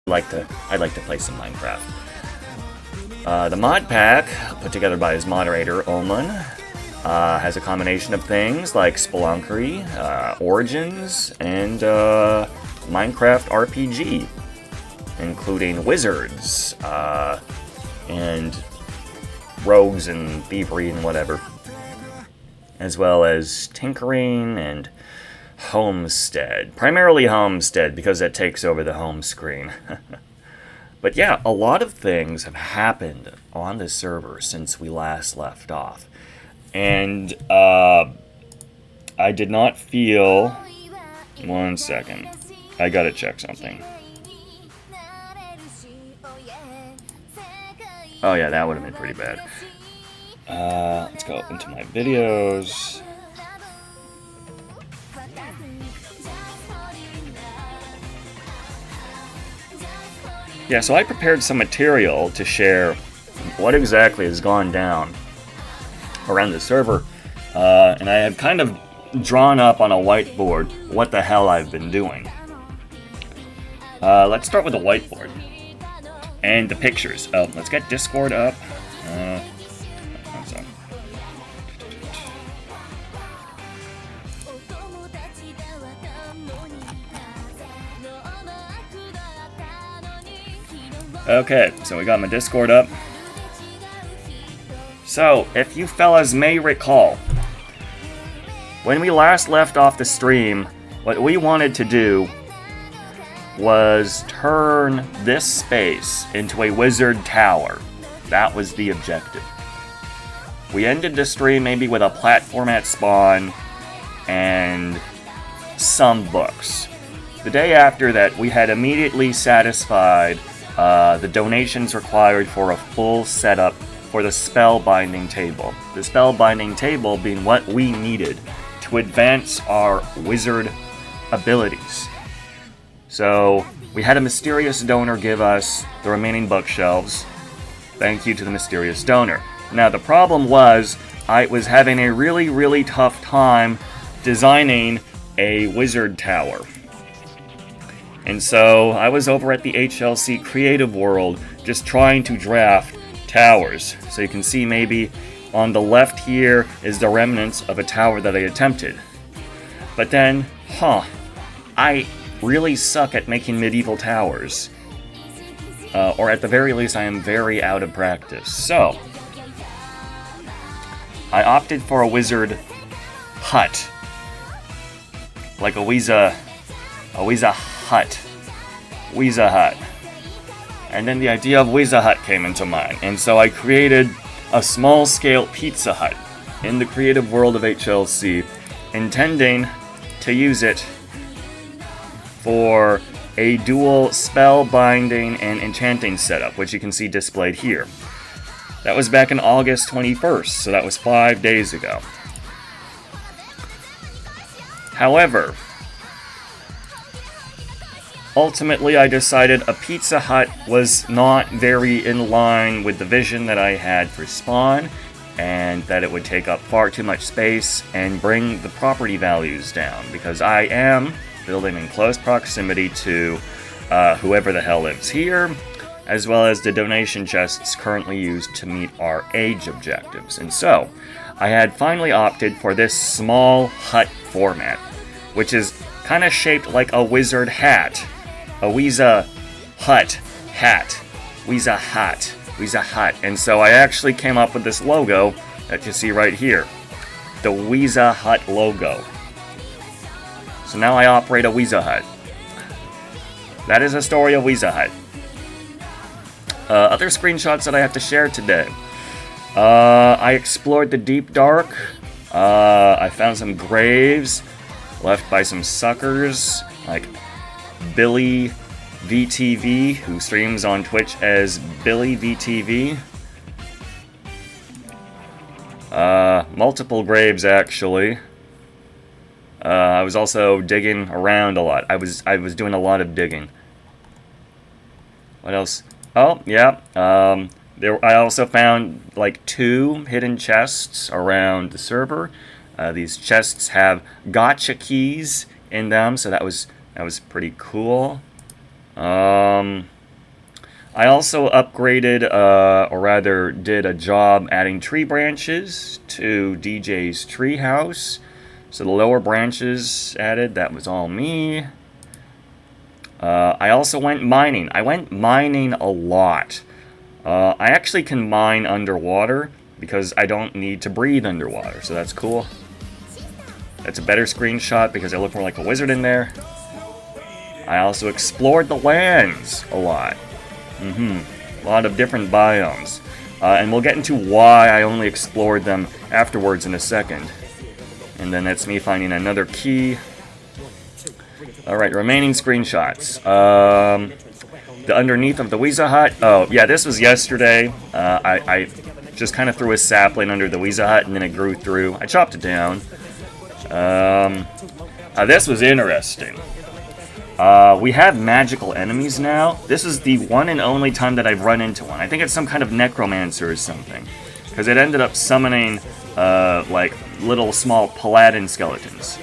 I'd like to play some Minecraft. The mod pack, put together by his moderator, Oman, has a combination of things like Spelunkery, Origins, and Minecraft RPG, including wizards, and rogues and thievery and whatever, as well as tinkering and homestead. Primarily homestead, because that takes over the home screen. But yeah, a lot of things have happened on the server since we last left off. And I did not feel... One second. I gotta check something. Oh yeah, that would have been pretty bad. Let's go into my videos. Yeah, so I prepared some material to share what exactly has gone down around the server, and I have kind of drawn up on a whiteboard what the hell I've been doing. Let's start with the whiteboard and the pictures. Oh, let's get Discord up. Okay, so we got my Discord up. So, if you fellas may recall, when we last left off the stream, what we wanted to do was turn this space into a wizard tower. That was the objective. We ended the stream maybe with a platform at spawn and some books. The day after that, we had immediately satisfied the donations required for a full setup for the spellbinding table. The spellbinding table being what we needed to advance our wizard abilities. So we had a mysterious donor give us the remaining bookshelves. Thank you to the mysterious donor. Now the problem was I was having a really tough time designing a wizard tower. And so I was over at the HLC Creative World just trying to draft towers. So you can see maybe on the left here is the remnants of a tower that I attempted. But then, I really suck at making medieval towers. Or at the very least, I am very out of practice. So, I opted for a wizard hut. Like a WIZZA hut. WIZZA hut. And then the idea of WIZZA hut came into mind. And so I created a small-scale pizza hut in the creative world of HLC, intending to use it for a dual spell binding and enchanting setup, which you can see displayed here. That was back in August 21st, so that was 5 days ago. However, ultimately I decided a pizza hut was not very in line with the vision that I had for Spawn, and that it would take up far too much space and bring the property values down, because I am building in close proximity to whoever the hell lives here, as well as the donation chests currently used to meet our age objectives. And so, I had finally opted for this small hut format, which is kind of shaped like a wizard hat. A WIZZA hut hat. WIZZA hut. WIZZA hut. And so I actually came up with this logo that you see right here. The WIZZA hut logo. So now I operate a WIZZA hut. That is a story of WIZZA hut. Other screenshots that I have to share today. I explored the Deep Dark. I found some graves left by some suckers like Billy VTV, who streams on Twitch as Billy VTV. Multiple graves, actually. I was also digging around a lot. I was doing a lot of digging. What else? Oh, yeah. I also found like 2 hidden chests around the server. These chests have gotcha keys in them, so that was pretty cool. I also upgraded, or rather did a job adding tree branches to DJ's treehouse. So the lower branches added, that was all me. I also went mining. I went mining a lot. I actually can mine underwater because I don't need to breathe underwater, so that's cool. That's a better screenshot because I look more like a wizard in there. I also explored the lands a lot. A lot of different biomes. And we'll get into why I only explored them afterwards in a second. And then that's me finding another key. Alright, remaining screenshots. The underneath of the WIZZA hut. Oh, yeah, this was yesterday. I just kind of threw a sapling under the WIZZA hut and then it grew through. I chopped it down. This was interesting. We have magical enemies now. This is the one and only time that I've run into one. I think it's some kind of necromancer or something. Because it ended up summoning, like, little small paladin skeletons.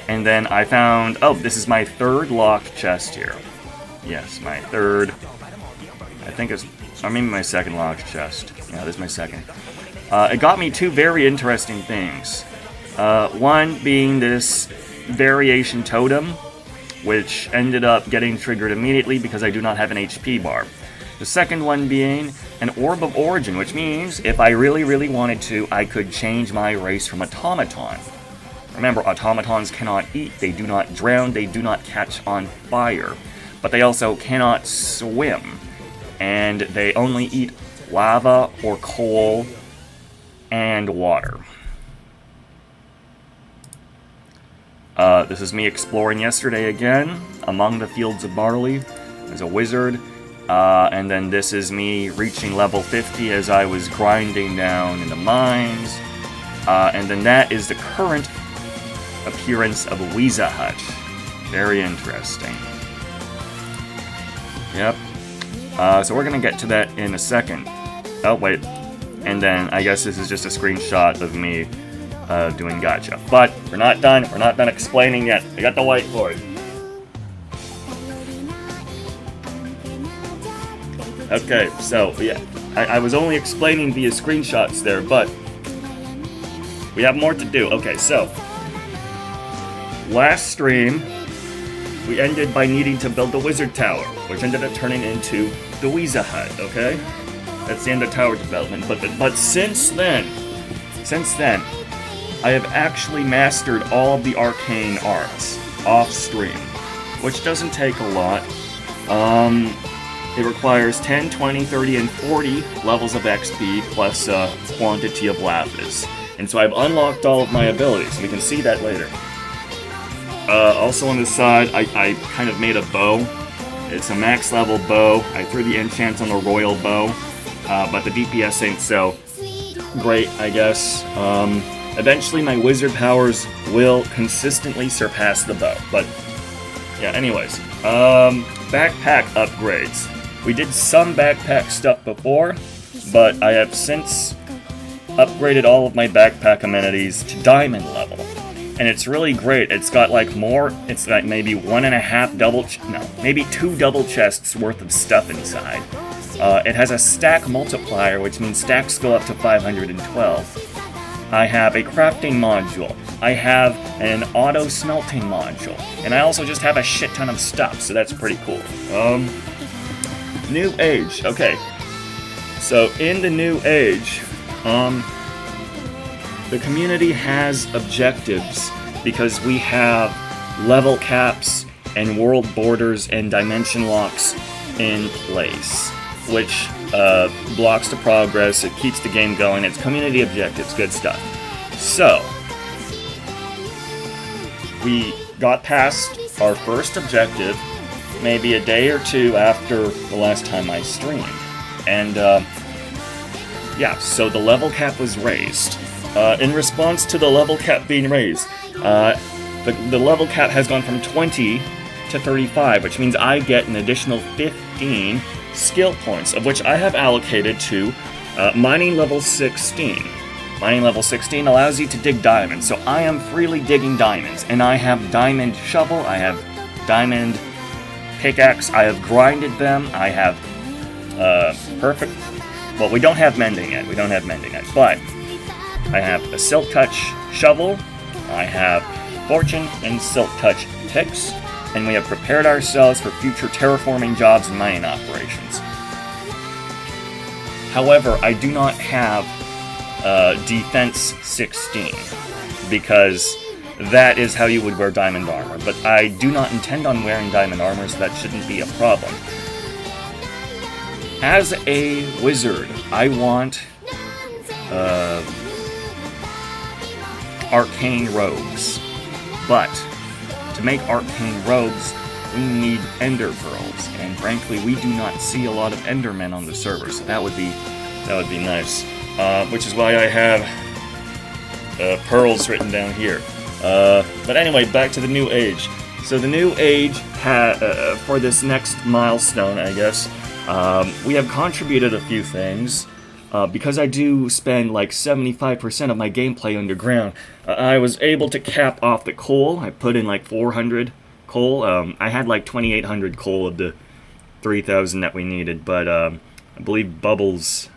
And then I found... Oh, this is my third locked chest here. Yes, my third... I think it's... Or maybe my second locked chest. Yeah, this is my second. It got me two very interesting things. One being this variation totem, which ended up getting triggered immediately because I do not have an HP bar. The second one being an Orb of Origin, which means if I really, really wanted to, I could change my race from automaton. Remember, automatons cannot eat, they do not drown, they do not catch on fire. But they also cannot swim. And they only eat lava or coal and water. This is me exploring yesterday again, among the fields of barley, as a wizard. And then this is me reaching level 50 as I was grinding down in the mines. And then that is the current appearance of WIZZA hut. Very interesting. Yep. So we're gonna get to that in a second. Oh, wait. And then I guess this is just a screenshot of me doing gacha. But we're not done. We're not done explaining yet. I got the whiteboard. Okay, so yeah, I was only explaining via screenshots there, but we have more to do. Okay, so last stream we ended by needing to build the wizard tower, which ended up turning into the WIZZA hut. Okay, that's the end of tower development. But since then, I have actually mastered all of the arcane arts off stream, which doesn't take a lot. It requires 10, 20, 30, and 40 levels of XP plus a quantity of lapis. And so I've unlocked all of my abilities. We can see that later. Also on the side, I kind of made a bow. It's a max level bow. I threw the enchant on the royal bow, but the DPS ain't so great, I guess. Eventually my wizard powers will consistently surpass the bow. But yeah, anyways. Backpack upgrades. We did some backpack stuff before, but I have since upgraded all of my backpack amenities to diamond level. And it's really great. It's got like more, it's like maybe 1.5 maybe 2 double chests worth of stuff inside. It has a stack multiplier, which means stacks go up to 512. I have a crafting module. I have an auto smelting module. And I also just have a shit ton of stuff, so that's pretty cool. New Age. Okay. So in the New Age, the community has objectives because we have level caps and world borders and dimension locks in place, which blocks the progress, it keeps the game going, it's community objectives, good stuff. So, we got past our first objective maybe a day or two after the last time I streamed. And, yeah, so the level cap was raised. In response to the level cap being raised, the level cap has gone from 20 to 35, which means I get an additional 15 skill points, of which I have allocated to mining level 16. Mining level 16 allows you to dig diamonds, so I am freely digging diamonds, and I have diamond shovel, I have diamond pickaxe, I have grinded them, I have perfect. Well, we don't have mending yet. But I have a Silk Touch shovel. I have Fortune and Silk Touch picks, and we have prepared ourselves for future terraforming jobs and mining operations. However, I do not have Defense 16, because that is how you would wear diamond armor, but I do not intend on wearing diamond armor, so that shouldn't be a problem. As a wizard, I want arcane robes, but to make arcane robes, we need ender pearls, and frankly, we do not see a lot of endermen on the server, so that would be nice. Which is why I have pearls written down here. But anyway, back to the New Age. So the New Age, for this next milestone, I guess, we have contributed a few things. Because I do spend like 75% of my gameplay underground, I was able to cap off the coal. I put in like 400 coal. I had like 2,800 coal of the 3,000 that we needed, but I believe Bubbles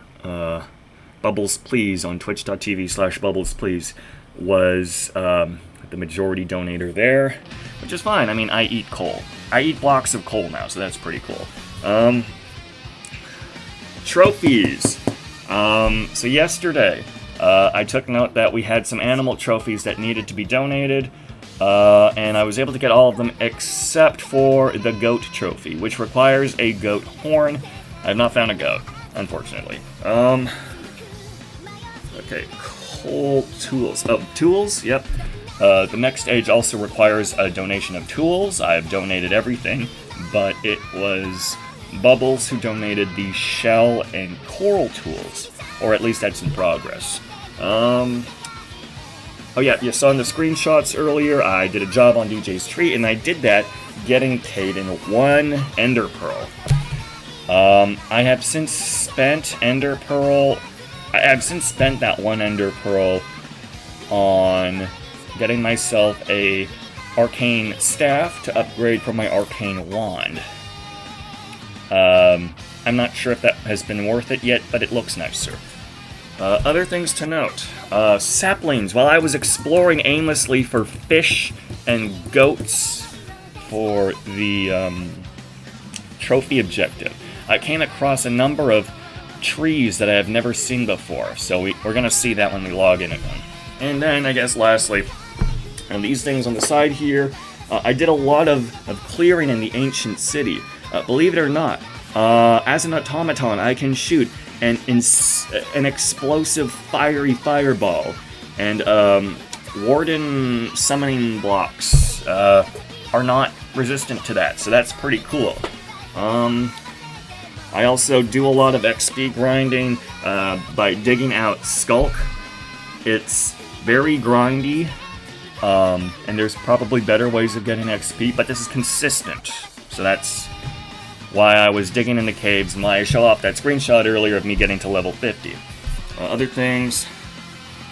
Please on twitch.tv/Bubbles Please was the majority donator there, which is fine. I mean, I eat coal. I eat blocks of coal now, so that's pretty cool. Trophies. So yesterday, I took note that we had some animal trophies that needed to be donated, and I was able to get all of them except for the goat trophy, which requires a goat horn. I have not found a goat, unfortunately. Okay, coal tools. Oh, tools? Yep. The next stage also requires a donation of tools. I've donated everything, but it was Bubbles who donated the shell and coral tools, or at least that's in progress. Oh yeah, you saw in the screenshots earlier, I did a job on DJ's tree, and I did that getting paid in 1 ender pearl. I have since spent that 1 ender pearl on getting myself a arcane staff to upgrade from my arcane wand. I'm not sure if that has been worth it yet, but it looks nicer. Other things to note. Saplings. While I was exploring aimlessly for fish and goats for the trophy objective, I came across a number of trees that I have never seen before, so we're going to see that when we log in again. And then, I guess lastly, and these things on the side here, I did a lot of clearing in the ancient city. Believe it or not, as an automaton, I can shoot an explosive fiery fireball, and warden summoning blocks are not resistant to that, so that's pretty cool. I also do a lot of XP grinding by digging out Skulk. It's very grindy, and there's probably better ways of getting XP, but this is consistent, so that's why I was digging in the caves and why I show off that screenshot earlier of me getting to level 50. Other things,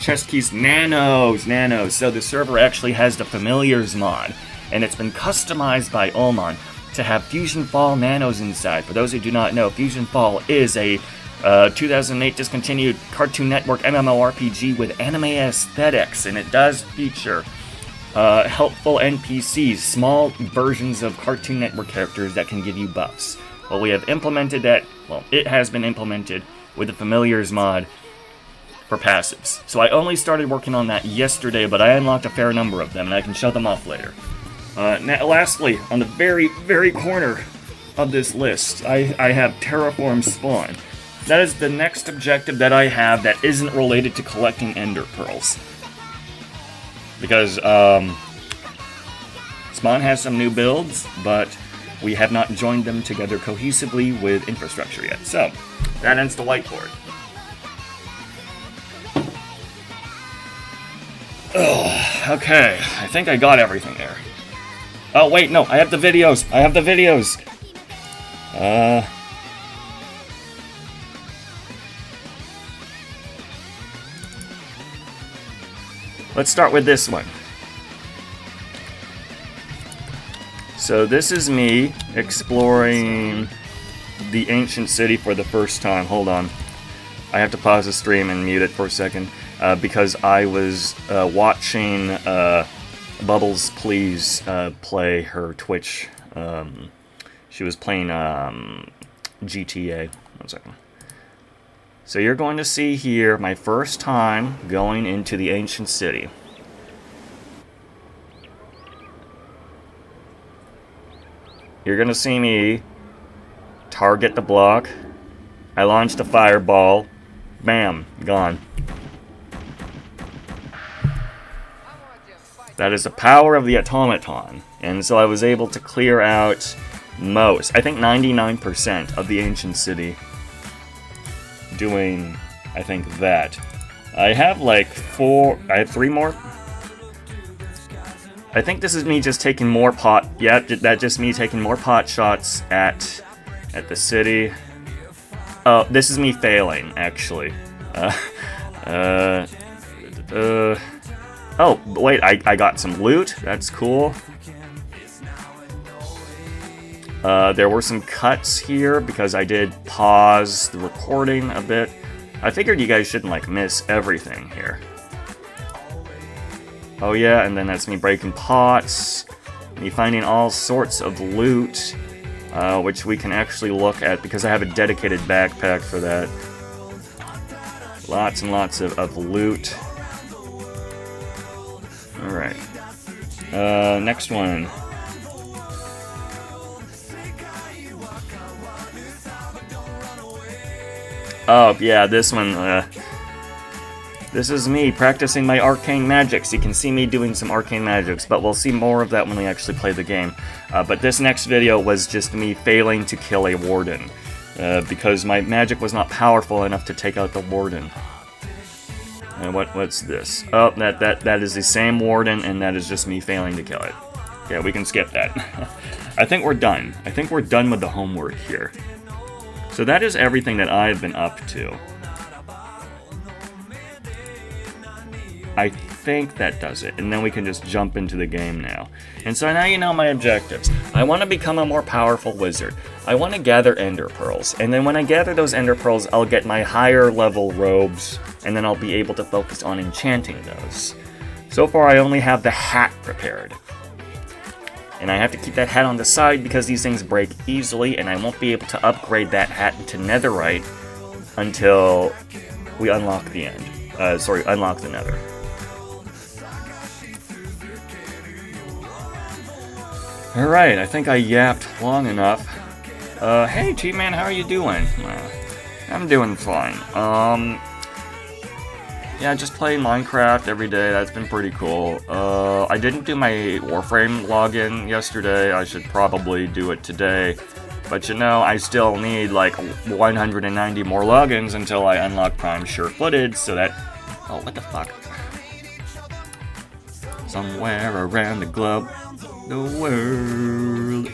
chest keys, nanos. So the server actually has the Familiars mod, and it's been customized by Oman to have Fusion Fall nanos inside. For those who do not know, Fusion Fall is a 2008 discontinued Cartoon Network MMORPG with anime aesthetics, and it does feature helpful NPCs, small versions of Cartoon Network characters that can give you buffs. Well, we have implemented that, well, it has been implemented with the Familiars mod for passives. So I only started working on that yesterday, but I unlocked a fair number of them, and I can show them off later. Now, lastly, on the very, very corner of this list, I have Terraform Spawn. That is the next objective that I have that isn't related to collecting Ender Pearls. Because, Spawn has some new builds, but we have not joined them together cohesively with infrastructure yet. So, that ends the whiteboard. Ugh, okay, I think I got everything there. Oh, wait, no, I have the videos. Let's start with this one. So this is me exploring the ancient city for the first time. Hold on. I have to pause the stream and mute it for a second because I was watching Bubbles Please play her Twitch. She was playing GTA. 1 second. So you're going to see here my first time going into the ancient city. You're going to see me target the block. I launched a fireball. Bam, gone. That is the power of the automaton. And so I was able to clear out most, I think 99% of the ancient city doing, I think, that. I have like I have 3 more. I think this is me just taking more that's just me taking more pot shots at the city. Oh, this is me failing, actually. Oh, wait, I got some loot. That's cool. There were some cuts here because I did pause the recording a bit. I figured you guys shouldn't, like, miss everything here. Oh yeah, and then that's me breaking pots. Me finding all sorts of loot. Which we can actually look at because I have a dedicated backpack for that. Lots and lots of loot. Alright. Next one. Oh, yeah, this one. This is me practicing my arcane magics. You can see me doing some arcane magics, but we'll see more of that when we actually play the game. But this next video was just me failing to kill a warden, because my magic was not powerful enough to take out the warden. And what's this? Oh, that is the same warden, and that is just me failing to kill it. Yeah, we can skip that. I think we're done. I think we're done with the homework here. So that is everything that I've been up to. I think that does it, and then we can just jump into the game now. And so now you know my objectives. I want to become a more powerful wizard. I want to gather ender pearls, and then when I gather those ender pearls, I'll get my higher level robes, and then I'll be able to focus on enchanting those. So far I only have the hat prepared. And I have to keep that hat on the side because these things break easily, and I won't be able to upgrade that hat into netherite until we unlock the end. Unlock the nether. Alright, I think I yapped long enough. Hey T-Man, how are you doing? I'm doing fine. Yeah, just playing Minecraft every day, that's been pretty cool. I didn't do my Warframe login yesterday, I should probably do it today. But you know, I still need like 190 more logins until I unlock Prime Sure-Footed, so that... Oh, what the fuck? Somewhere around the globe, the world.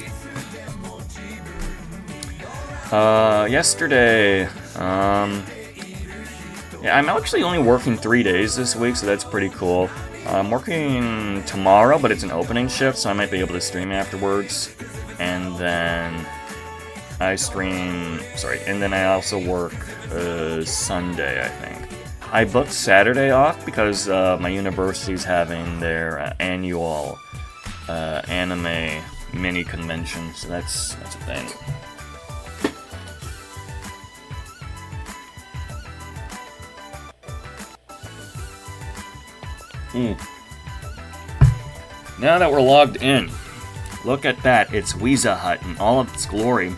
Yesterday, yeah, I'm actually only working 3 days this week, so that's pretty cool. I'm working tomorrow, but it's an opening shift, so I might be able to stream afterwards. And then I also work Sunday, I think. I booked Saturday off because my university's having their annual anime mini convention, so that's a thing. Now that we're logged in, look at that, it's WIZZA Hut in all of its glory.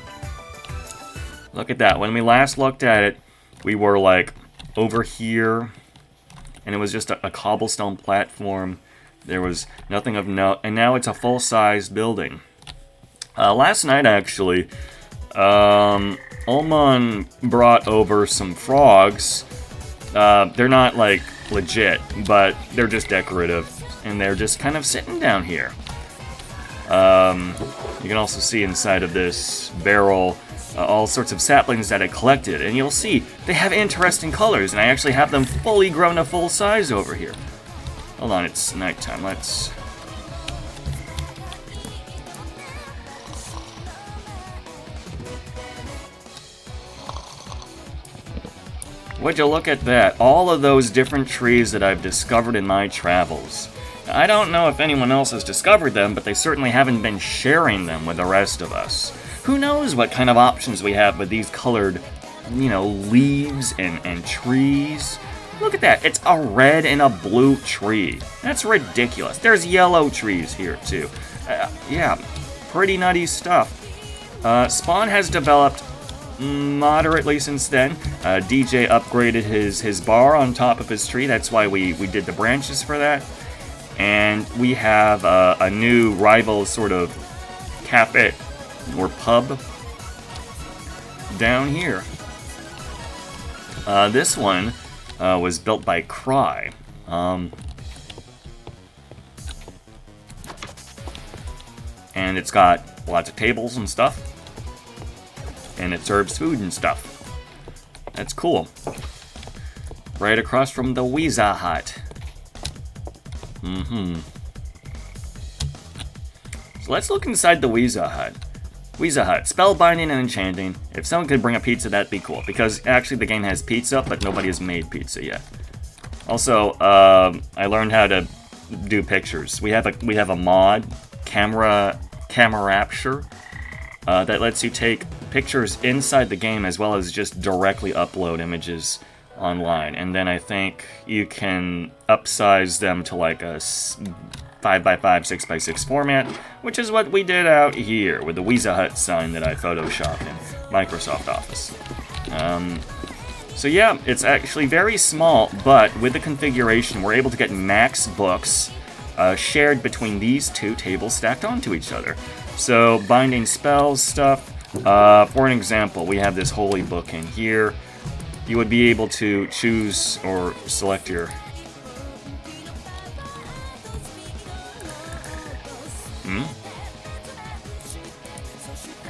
Look at that, when we last looked at it, we were like over here, and it was just a cobblestone platform. There was nothing of note, and now it's a full-size building. Last night, actually, Ulman brought over some frogs. They're not, like, legit, but they're just decorative, and they're just kind of sitting down here. You can also see inside of this barrel all sorts of saplings that I collected, and you'll see they have interesting colors, and I actually have them fully grown to full size over here. Hold on, it's nighttime. Let's... Would you look at that? All of those different trees that I've discovered in my travels. I don't know if anyone else has discovered them, but they certainly haven't been sharing them with the rest of us. Who knows what kind of options we have with these colored, leaves and trees. Look at that. It's a red and a blue tree. That's ridiculous. There's yellow trees here, too. Yeah, pretty nutty stuff. Spawn has developed moderately since then. DJ upgraded his bar on top of his tree. That's why we did the branches for that. And we have a new rival sort of cafe or pub down here. This one was built by Cry. And it's got lots of tables and stuff. And it serves food and stuff. That's cool. Right across from the WIZZA hut. So let's look inside the WIZZA hut. WIZZA hut, spellbinding and enchanting. If someone could bring a pizza, that'd be cool. Because actually the game has pizza, but nobody has made pizza yet. Also, I learned how to do pictures. We have a mod, PajamaRPG, that lets you take pictures inside the game as well as just directly upload images online. And then I think you can upsize them to like a 5x5, 6x6 format, which is what we did out here with the WIZZA hut sign that I photoshopped in Microsoft Office. So yeah, it's actually very small, but with the configuration, we're able to get max books shared between these two tables stacked onto each other. So binding spells stuff, for an example, we have this holy book in here. You would be able to choose or select your...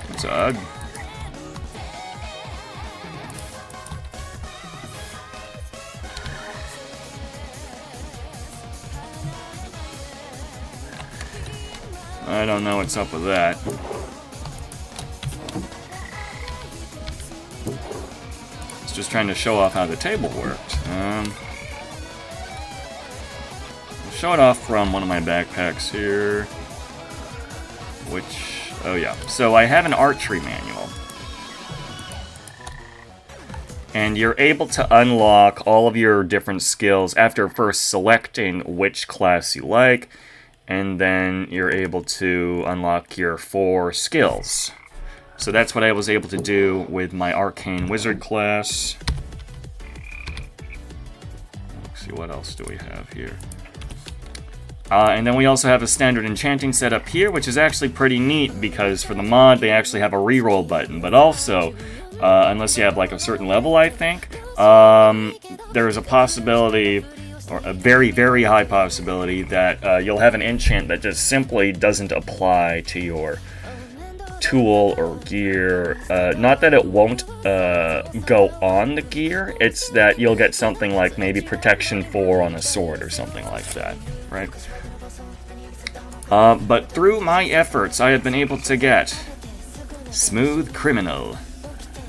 That's odd. I don't know what's up with that. It's just trying to show off how the table worked. I'll show it off from one of my backpacks here. Which, oh yeah. So I have an archery manual. And you're able to unlock all of your different skills after first selecting which class you like. And then you're able to unlock your 4 skills. So that's what I was able to do with my Arcane Wizard class. Let's see, what else do we have here? And then we also have a standard enchanting setup here, which is actually pretty neat because for the mod, they actually have a reroll button. But also, unless you have like a certain level, I think, there is a possibility, or a very, very high possibility, that you'll have an enchant that just simply doesn't apply to your tool or gear. Not that it won't go on the gear, it's that you'll get something like maybe Protection 4 on a sword or something like that, right? But through my efforts, I have been able to get Smooth Criminal,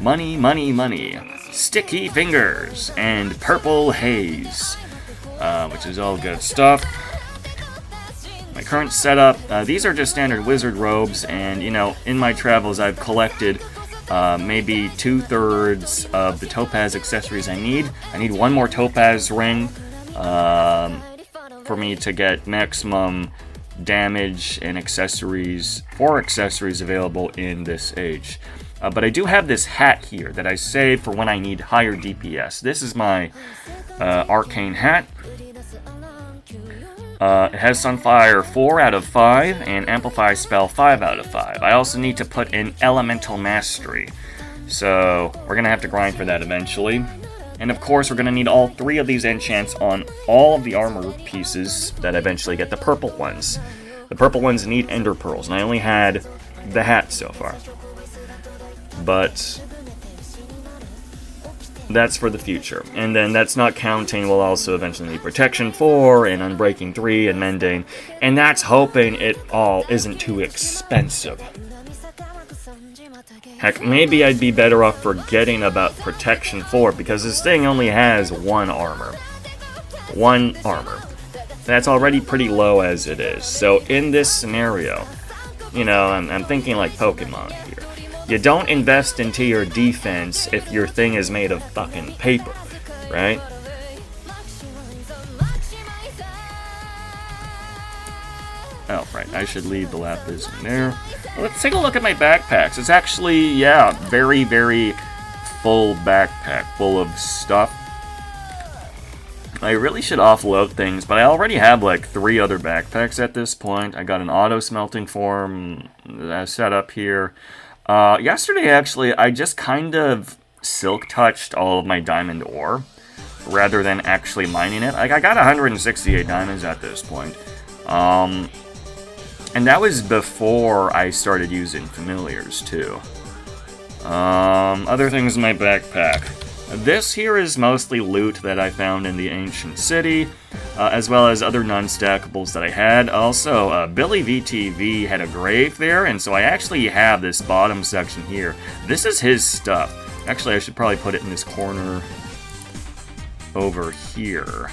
Money, Money, Money, Sticky Fingers, and Purple Haze. Which is all good stuff. My current setup, these are just standard wizard robes, and in my travels I've collected maybe 2/3 of the topaz accessories I need. I need 1 more topaz ring for me to get maximum damage and accessories, 4 accessories available in this age. But I do have this hat here that I save for when I need higher DPS. This is my arcane hat. It has Sunfire 4 out of 5 and Amplify Spell 5 out of 5. I also need to put in Elemental Mastery, so we're going to have to grind for that eventually. And of course, we're going to need all 3 of these enchants on all of the armor pieces that eventually get the purple ones. The purple ones need Ender Pearls, and I only had the hat so far. But that's for the future. And then that's not counting, we'll also eventually need Protection 4 and Unbreaking 3 and Mending. And that's hoping it all isn't too expensive. Heck, maybe I'd be better off forgetting about Protection 4, because this thing only has 1 armor. 1 armor. That's already pretty low as it is. So in this scenario, you know, I'm thinking like Pokemon here. You don't invest into your defense if your thing is made of fucking paper, right? Oh, right, I should leave the Lapis in there. Well, let's take a look at my backpacks. It's actually, yeah, very, very full backpack, full of stuff. I really should offload things, but I already have like 3 other backpacks at this point. I got an auto smelting form set up here. Yesterday, actually, I just kind of silk touched all of my diamond ore rather than actually mining it. Like, I got 168 diamonds at this point. And that was before I started using familiars, too. Other things in my backpack. This here is mostly loot that I found in the ancient city, as well as other non-stackables that I had. Also, Billy VTV had a grave there, and so I actually have this bottom section here. This is his stuff. Actually, I should probably put it in this corner over here.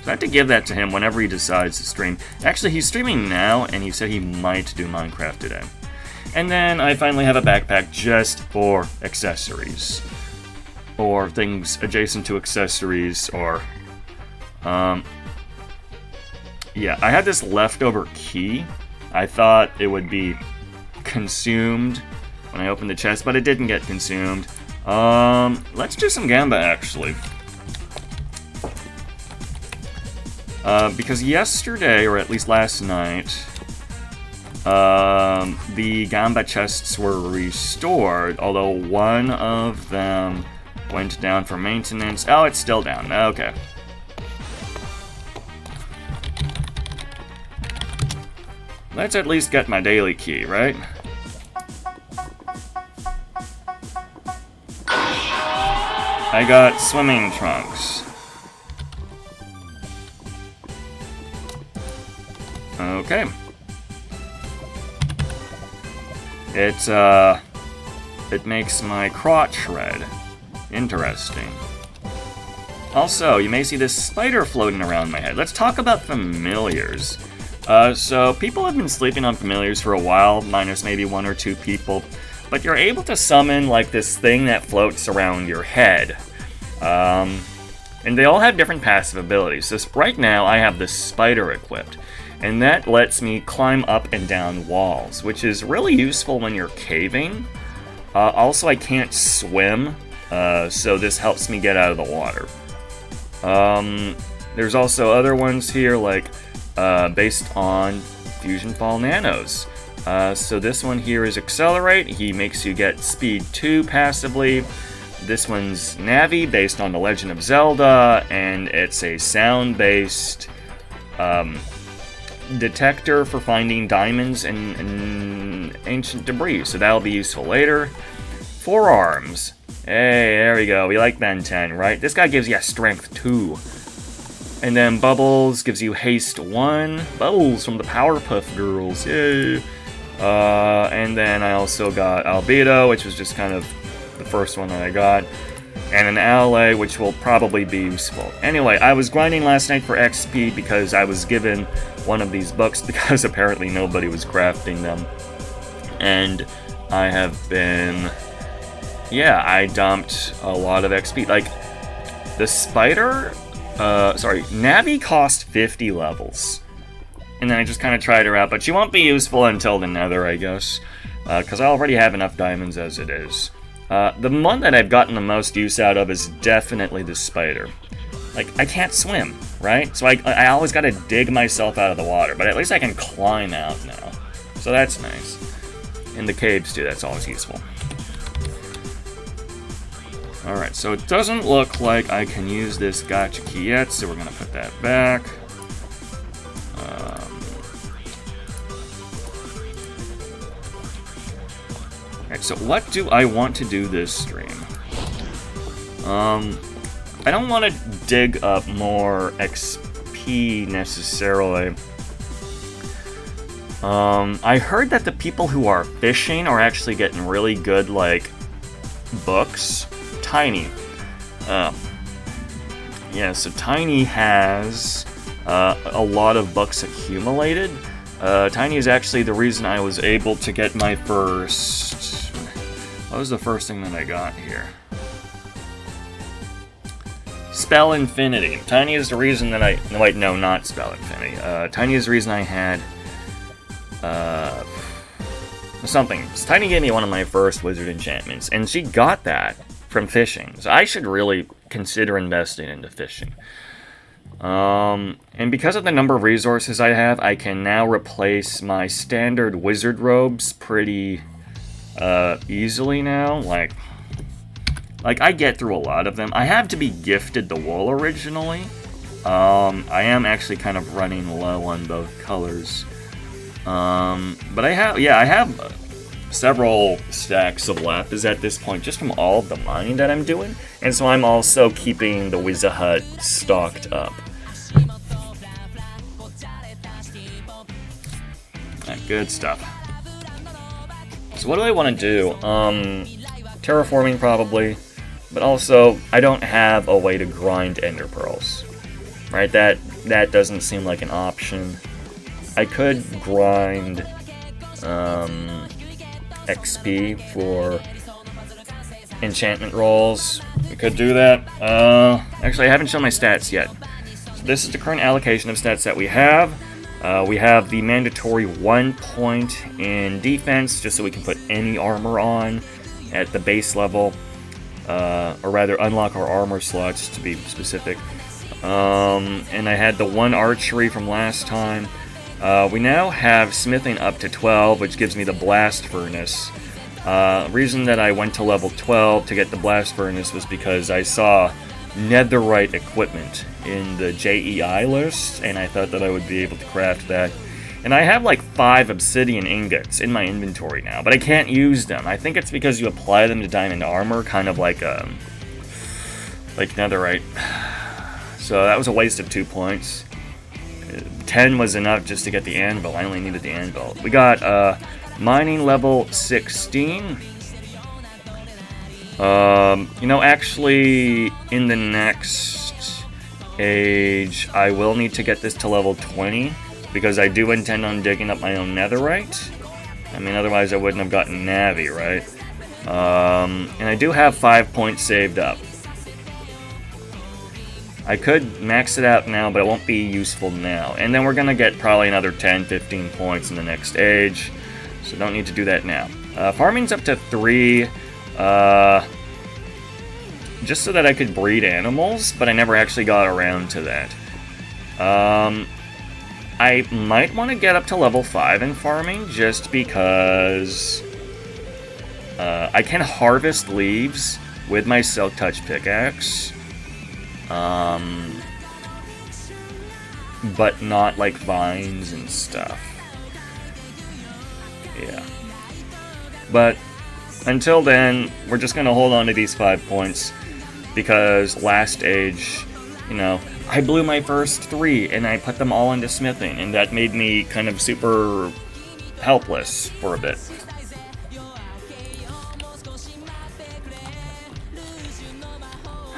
So I have to give that to him whenever he decides to stream. Actually, he's streaming now, and he said he might do Minecraft today. And then I finally have a backpack just for accessories. Or things adjacent to accessories, or... yeah, I had this leftover key. I thought it would be consumed when I opened the chest, but it didn't get consumed. Let's do some Gamba, actually. Because yesterday, or at least last night, the Gamba chests were restored, although one of them went down for maintenance. Oh, it's still down. Okay. Let's at least get my daily key, right? I got swimming trunks. Okay. It makes my crotch red. Interesting. Also, you may see this spider floating around my head. Let's talk about familiars. So people have been sleeping on familiars for a while, minus maybe 1 or 2 people, but you're able to summon like this thing that floats around your head. And they all have different passive abilities. So right now I have the spider equipped, and that lets me climb up and down walls, which is really useful when you're caving. Also, I can't swim, so this helps me get out of the water. There's also other ones here, like based on Fusion Fall Nanos. So this one here is Accelerate. He makes you get Speed 2 passively. This one's Navi, based on The Legend of Zelda, and it's a sound-based detector for finding diamonds and ancient debris, so that'll be useful later. Forearms. Hey, there we go. We like Ben 10, right? This guy gives you Strength 2. And then Bubbles gives you Haste 1. Bubbles from the Powerpuff Girls. Yay! And then I also got Albedo, which was just kind of the first one that I got. And an Ally, which will probably be useful. Anyway, I was grinding last night for XP because I was given one of these books because apparently nobody was crafting them. And I have been... yeah, I dumped a lot of XP. Like, the spider... Navi cost 50 levels. And then I just kind of tried her out, but she won't be useful until the Nether, I guess. Because I already have enough diamonds as it is. The one that I've gotten the most use out of is definitely the spider. Like, I can't swim, right? So I always gotta dig myself out of the water, but at least I can climb out now. So that's nice. In the caves, too, that's always useful. Alright, so it doesn't look like I can use this gacha key yet, so we're gonna put that back. Alright, so what do I want to do this stream? I don't want to dig up more XP necessarily. I heard that the people who are fishing are actually getting really good, like, books. Tiny. Yeah, so Tiny has a lot of books accumulated. Tiny is actually the reason I was able to get my first... What was the first thing that I got here? Spell Infinity. Tiny is the reason that I... No, wait, no, not Spell Infinity. Tiny is the reason I had... something. Tiny gave me one of my first wizard enchantments, and she got that from fishing. So I should really consider investing into fishing. And because of the number of resources I have, I can now replace my standard wizard robes pretty easily now. Like I get through a lot of them. I have to be gifted the wool originally. I am actually kind of running low on both colors. But I have several stacks of lapis at this point, just from all of the mining that I'm doing. And so I'm also keeping the WIZZA hut stocked up. Good stuff. So what do I want to do? Terraforming probably, but also I don't have a way to grind ender pearls. Right? That doesn't seem like an option. I could grind XP for enchantment rolls. We could do that. Actually, I haven't shown my stats yet. So this is the current allocation of stats that we have. We have the mandatory 1 point in defense, just so we can put any armor on at the base level. Or rather, unlock our armor slots, to be specific. And I had the 1 archery from last time. We now have smithing up to 12, which gives me the blast furnace. Reason that I went to level 12 to get the blast furnace was because I saw netherite equipment in the JEI list, and I thought that I would be able to craft that. And I have like 5 obsidian ingots in my inventory now, but I can't use them. I think it's because you apply them to diamond armor, kind of like netherite. So that was a waste of 2 points. 10 was enough just to get the anvil. I only needed the anvil. We got mining level 16. Actually, in the next age, I will need to get this to level 20, because I do intend on digging up my own netherite. I mean, otherwise I wouldn't have gotten Navi, right? And I do have 5 points saved up. I could max it out now, but it won't be useful now. And then we're going to get probably another 10, 15 points in the next age, so don't need to do that now. Farming's up to 3, just so that I could breed animals, but I never actually got around to that. I might want to get up to level 5 in farming, just because I can harvest leaves with my Silk Touch pickaxe. But not like vines and stuff. Yeah. But until then, we're just gonna hold on to these 5 points, because last age, I blew my first 3 and I put them all into smithing, and that made me kind of super helpless for a bit.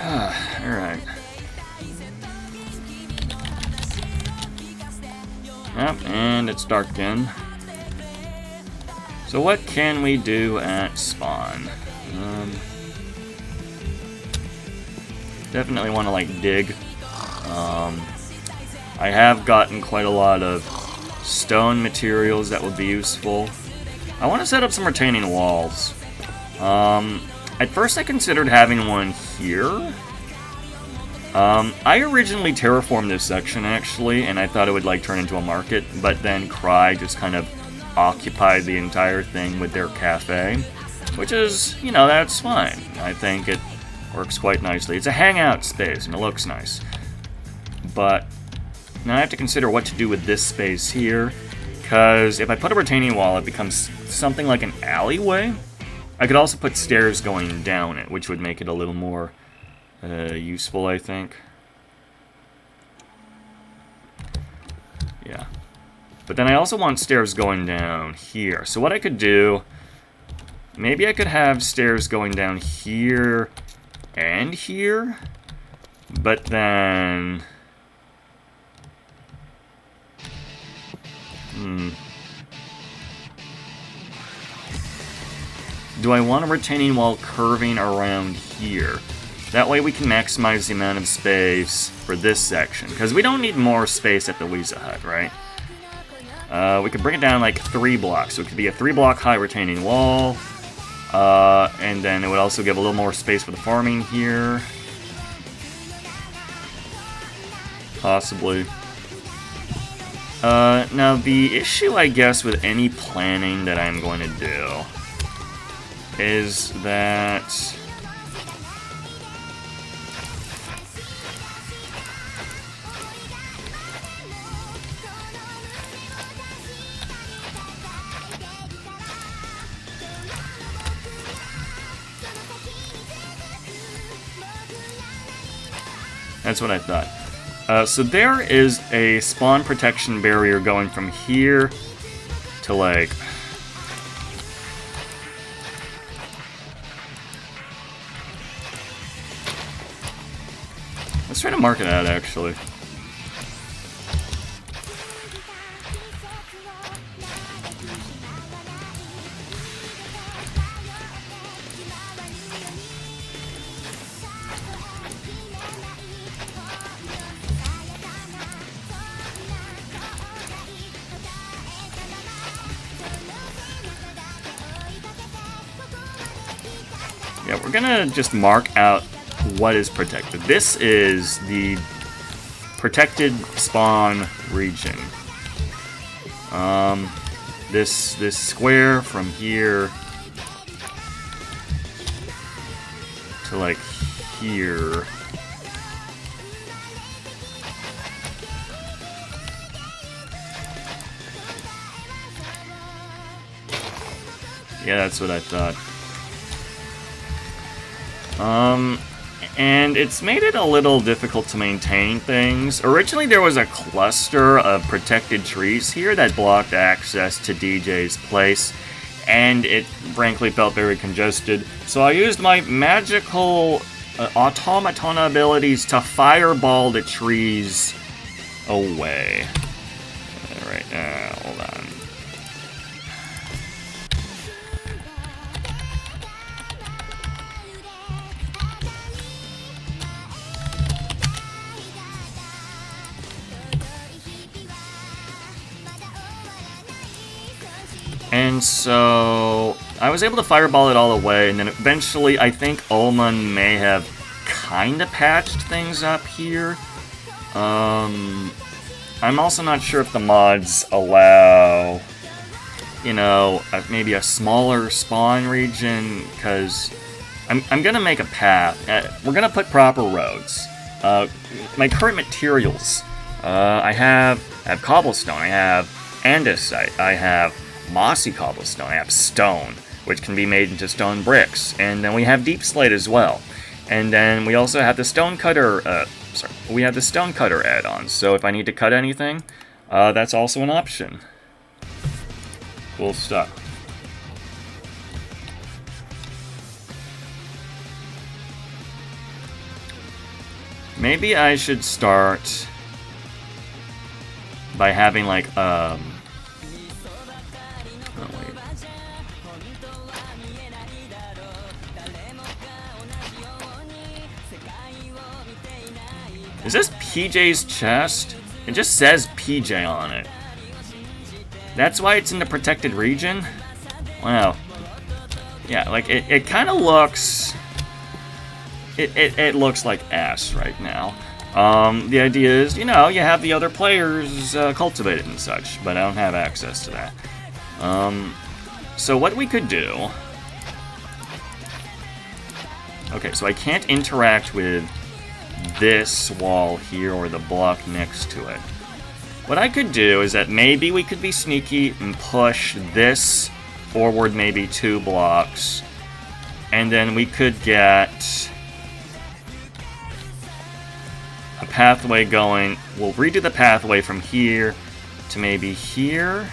Alright. Yep, and it's dark again. So what can we do at spawn? Definitely want to, dig. I have gotten quite a lot of stone materials that would be useful. I want to set up some retaining walls. At first I considered having one here. I originally terraformed this section, actually, and I thought it would, turn into a market, but then Cry just kind of occupied the entire thing with their cafe, which is, that's fine. I think it works quite nicely. It's a hangout space, and it looks nice. But now I have to consider what to do with this space here, because if I put a retaining wall, it becomes something like an alleyway. I could also put stairs going down it, which would make it a little more useful, I think. Yeah. But then I also want stairs going down here. So what I could do, maybe I could have stairs going down here and here. But then... Do I want a retaining wall curving around here? That way we can maximize the amount of space for this section. Because we don't need more space at the WIZZA hut, right? We could bring it down like 3 blocks. So it could be a 3-block high retaining wall. And then it would also give a little more space for the farming here. Possibly. Now the issue, I guess, with any planning that I'm going to do is that that's what I thought. So there is a spawn protection barrier going from here to like... Let's try to mark it out, actually. Yeah, we're gonna just mark out what is protected. This is the protected spawn region. This square from here to like here. Yeah, that's what I thought. And it's made it a little difficult to maintain things. Originally, there was a cluster of protected trees here that blocked access to DJ's place, and it frankly felt very congested. So I used my magical automaton abilities to fireball the trees away. Alright, hold on. And so I was able to fireball it all away, and then eventually I think Ullman may have kind of patched things up here. I'm also not sure if the mods allow, you know, maybe a smaller spawn region, because I'm gonna make a path. We're gonna put proper roads. My current materials, I have cobblestone, I have andesite, I have mossy cobblestone, I have stone, which can be made into stone bricks, and then we have deep slate as well. And then we also have the stone cutter, we have the stone cutter add-on, so if I need to cut anything, that's also an option. Cool stuff. Maybe I should start by having like, oh wait. Is this PJ's chest? It just says PJ on it. That's why it's in the protected region? Wow. Yeah, like, it kind of looks... It looks like ass right now. The idea is, you know, you have the other players cultivate it and such, but I don't have access to that. So what we could do... Okay, so I can't interact with this wall here or the block next to it. What I could do is that maybe we could be sneaky and push this forward maybe 2 blocks, and then we could get a pathway going. We'll redo the pathway from here to maybe here.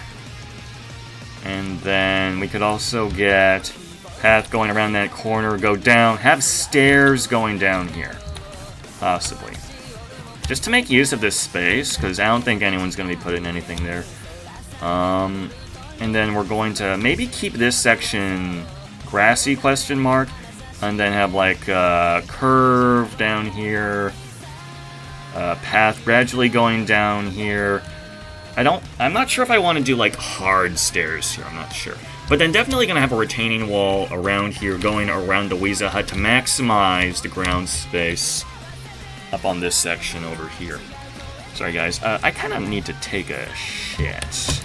And then we could also get path going around that corner, go down, have stairs going down here. Possibly. Just to make use of this space, because I don't think anyone's going to be putting anything there. And then we're going to maybe keep this section grassy, question mark, and then have like a curve down here, a path gradually going down here. I'm not sure if I want to do like hard stairs here, I'm not sure. But then definitely going to have a retaining wall around here going around the WIZZA hut to maximize the ground space up on this section over here. Sorry guys, I kind of need to take a shit.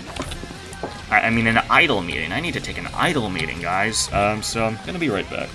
I mean an idle meeting. I need to take an idle meeting, guys. So I'm gonna be right back.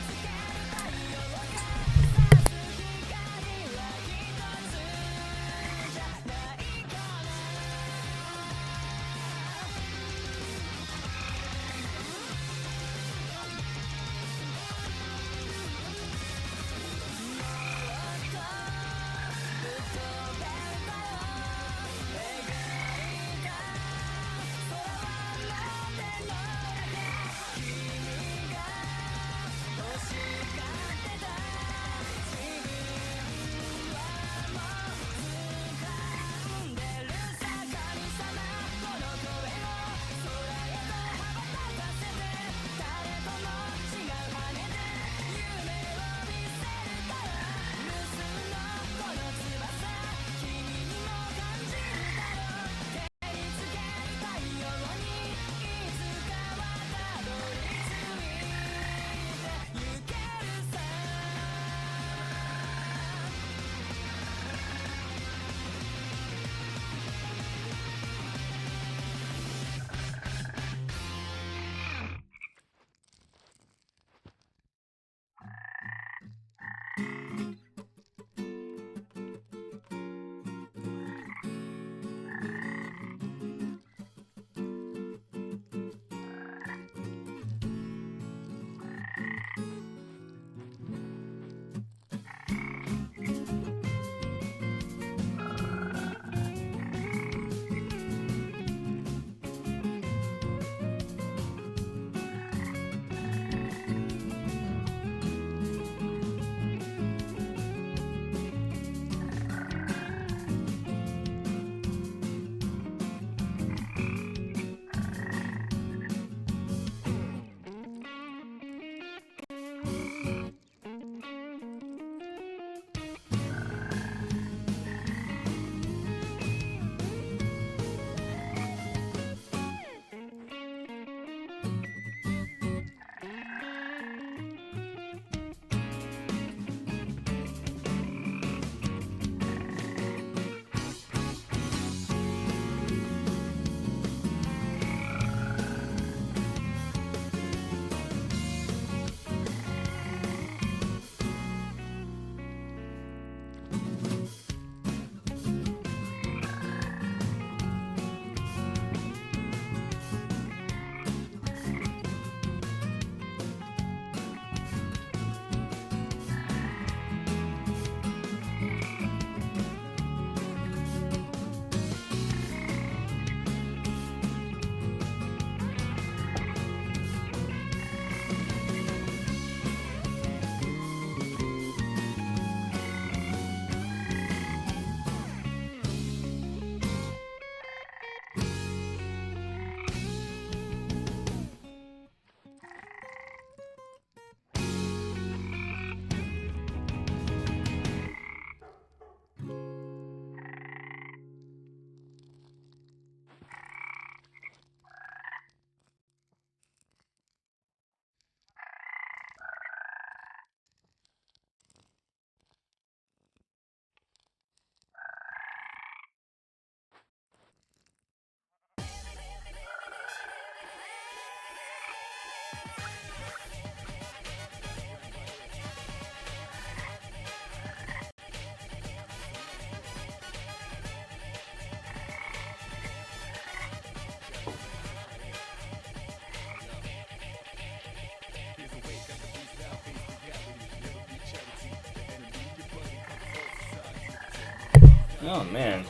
Oh man,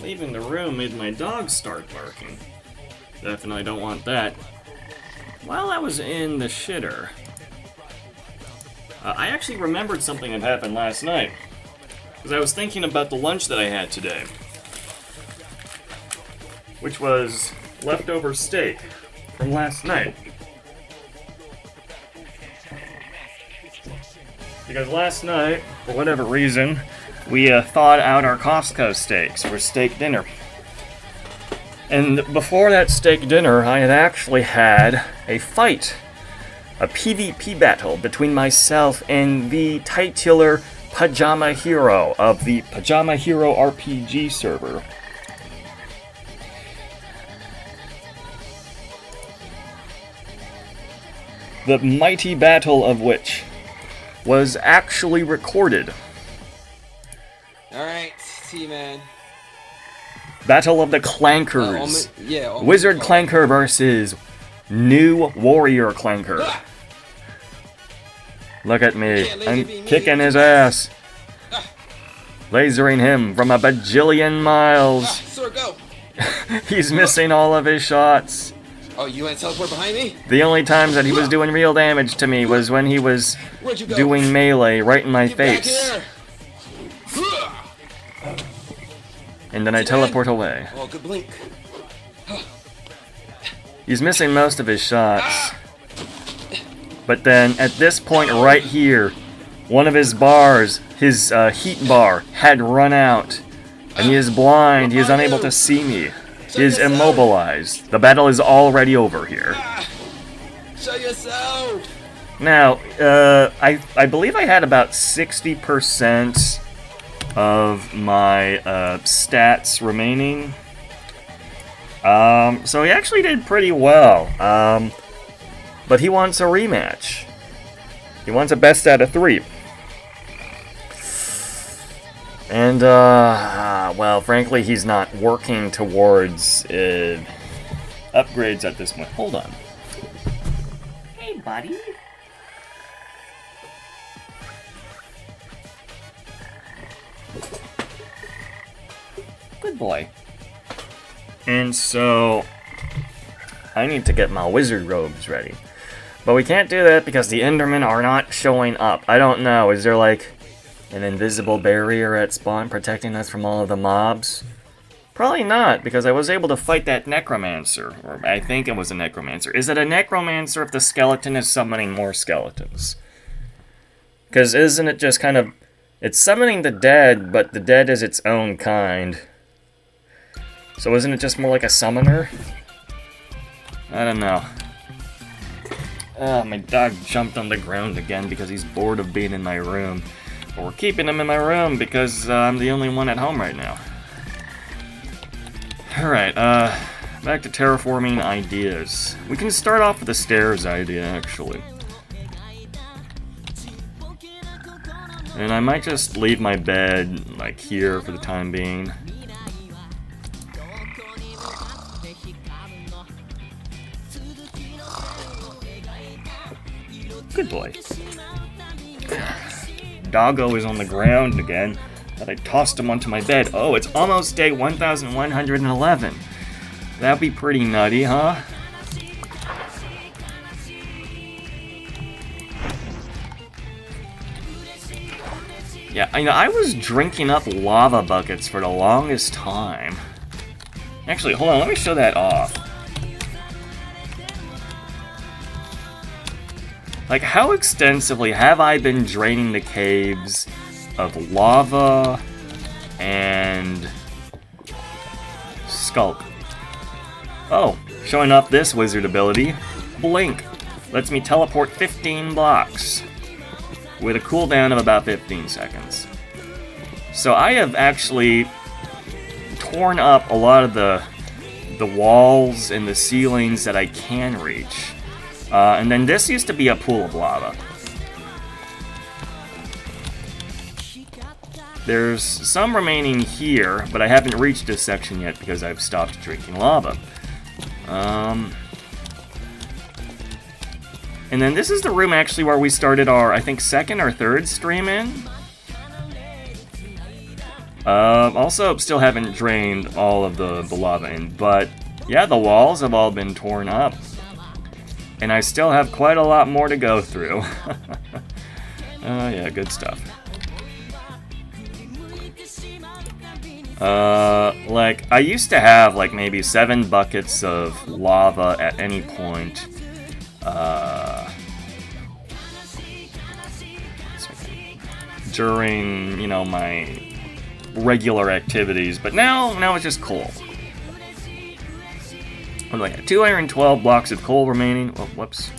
Leaving the room made my dog start barking. Definitely don't want that. While I was in the shitter, I actually remembered something that happened last night. Because I was thinking about the lunch that I had today. Which was leftover steak from last night. Because last night, for whatever reason, we thawed out our Costco steaks for steak dinner. And before that steak dinner, I had actually had a fight. A PvP battle between myself and the titular Pajama Hero of the PajamaRPG server. The mighty battle of which was actually recorded. Alright, T-Man. Battle of the Clankers. Wizard Clanker versus New Warrior Clanker. Ah! Look at me. I'm kicking his ass. Lasering him from a bajillion miles. Sword, go! He's missing all of his shots. Oh, you want to teleport behind me? The only times that he was doing real damage to me was when he was doing melee right in my face. And then I teleport away. Oh, good blink. He's missing most of his shots. But then, at this point right here, one of his bars, his heat bar, had run out. And he is blind, he is unable to see me. He is immobilized. The battle is already over here. Show yourself! Now, I believe I had about 60% of my stats remaining. So he actually did pretty well. But he wants a rematch. He wants a best out of 3. And, well, frankly, he's not working towards upgrades at this point. Hold on. Hey, buddy. Good boy. And so, I need to get my wizard robes ready. But we can't do that because the Endermen are not showing up. I don't know, is there like an invisible barrier at spawn protecting us from all of the mobs? Probably not, because I was able to fight that necromancer. Or I think it was a necromancer. Is it a necromancer if the skeleton is summoning more skeletons? Because isn't it just kind of... It's summoning the dead, but the dead is its own kind. So isn't it just more like a summoner? I don't know. My dog jumped on the ground again because he's bored of being in my room. But we're keeping him in my room because I'm the only one at home right now. Alright, back to terraforming ideas. We can start off with the stairs idea, actually. And I might just leave my bed, like, here for the time being. Good boy. Doggo is on the ground again, but I tossed him onto my bed. Oh, it's almost day 1111. That'd be pretty nutty, huh? Yeah, I was drinking up lava buckets for the longest time. Actually, hold on, let me show that off. Like, how extensively have I been draining the caves of lava and sculk? Oh, showing off this wizard ability, Blink. Lets me teleport 15 blocks with a cooldown of about 15 seconds. So I have actually torn up a lot of the walls and the ceilings that I can reach. And then this used to be a pool of lava. There's some remaining here, but I haven't reached this section yet because I've stopped drinking lava. And then this is the room actually where we started our, I think, second or third stream in. Also, still haven't drained all of the lava in, but yeah, the walls have all been torn up. And I still have quite a lot more to go through. Yeah, good stuff. Like, I used to have, like, maybe 7 buckets of lava at any point. During, you know, my regular activities, but now it's just coal. What do I got? 212 blocks of coal remaining. Oh, whoops.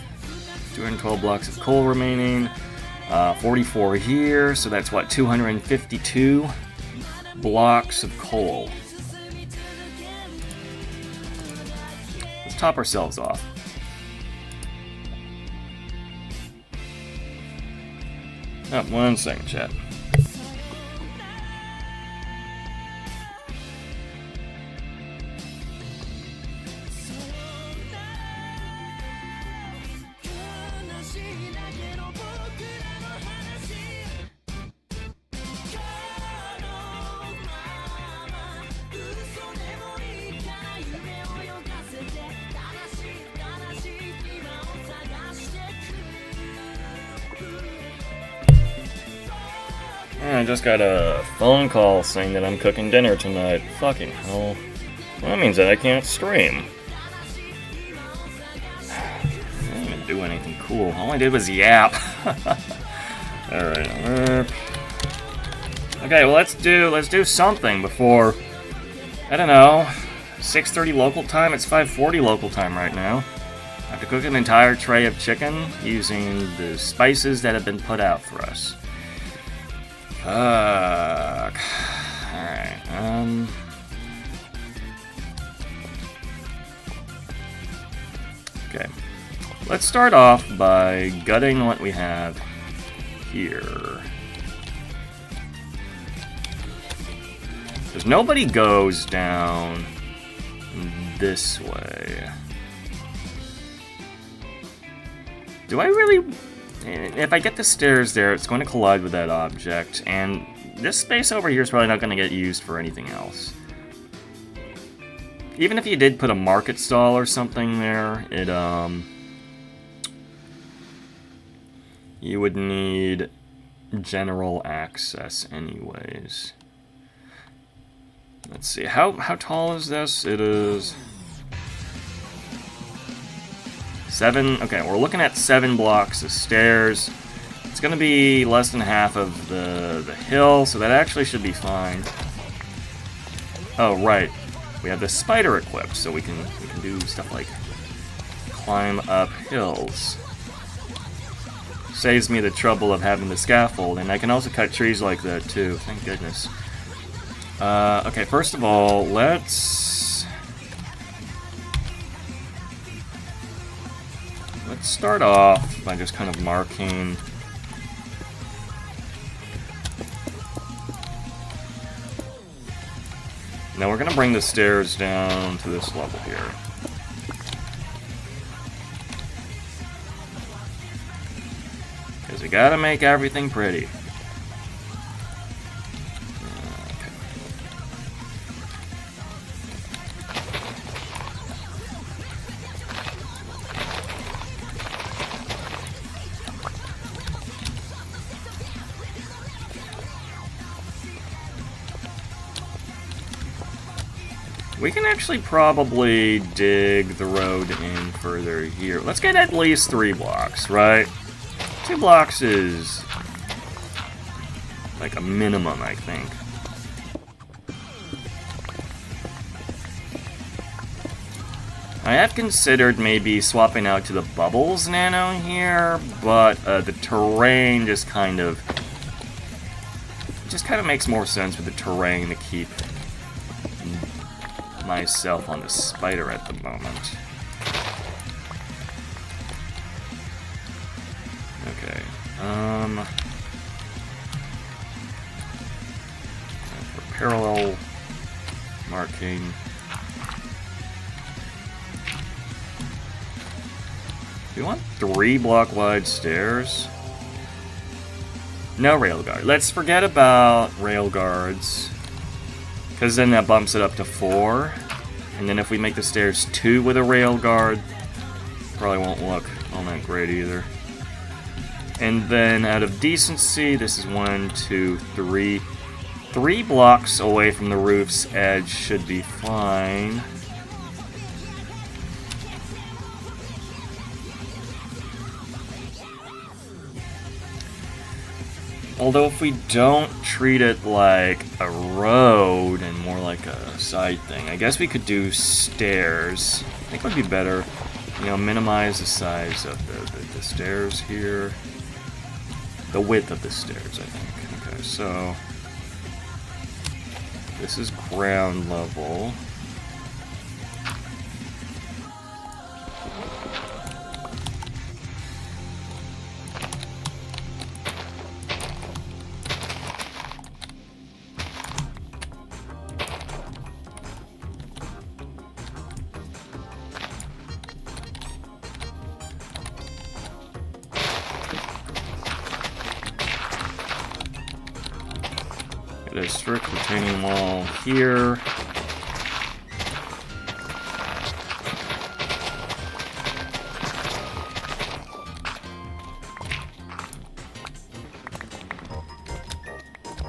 212 blocks of coal remaining. 44 here, so that's what, 252 blocks of coal. Let's top ourselves off. Oh, 1 second, chat. I just got a phone call saying that I'm cooking dinner tonight. Fucking hell. Well, that means that I can't stream. I didn't even do anything cool. All I did was yap. Alright. Okay, well let's do something before, I don't know, 6:30 local time. It's 5:40 local time right now. I have to cook an entire tray of chicken using the spices that have been put out for us. Fuck. Alright, okay. Let's start off by gutting what we have here. Because nobody goes down this way. Do I really... If I get the stairs there, it's going to collide with that object, and this space over here is probably not going to get used for anything else. Even if you did put a market stall or something there, you would need general access anyways. Let's see, how tall is this? It is... 7, okay, we're looking at 7 blocks of stairs. It's gonna be less than half of the hill, so that actually should be fine. Oh, right. We have the spider equipped, so we can do stuff like climb up hills. Saves me the trouble of having the scaffold, and I can also cut trees like that too, thank goodness. Okay, first of all, let's start off by just kind of marking now we're gonna bring the stairs down to this level here. Because we gotta make everything pretty. We can actually probably dig the road in further here. Let's get at least 3 blocks, right? 2 blocks is like a minimum, I think. I have considered maybe swapping out to the bubbles nano here, but the terrain just kind of makes more sense with the terrain to keep myself on the spider at the moment. Okay, for parallel marking. Do you want 3 block wide stairs? No rail guard. Let's forget about rail guards Because then that bumps it up to 4. And then if we make the stairs 2 with a rail guard, probably won't look all that great either. And then out of decency, this is 1, 2, 3. 3 blocks away from the roof's edge should be fine. Although if we don't treat it like a road and more like a side thing, I guess we could do stairs. I think it would be better, you know, minimize the size of the stairs here. The width of the stairs, I think. Okay, so this is ground level. A strict retaining wall here.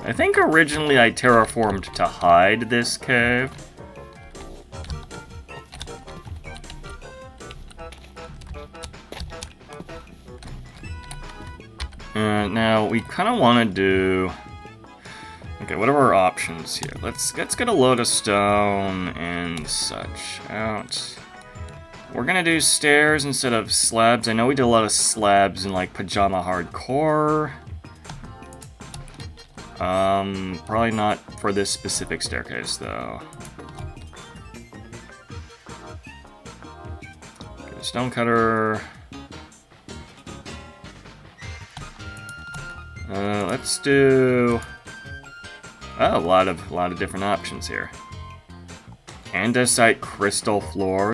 I think originally I terraformed to hide this cave. Now we kind of want to do. Okay, what are our options here? Let's get a load of stone and such out. We're gonna do stairs instead of slabs. I know we did a lot of slabs in like Pajama Hardcore. Probably not for this specific staircase though. Okay, stonecutter. Let's do. Oh, a lot of different options here. Andesite crystal floor.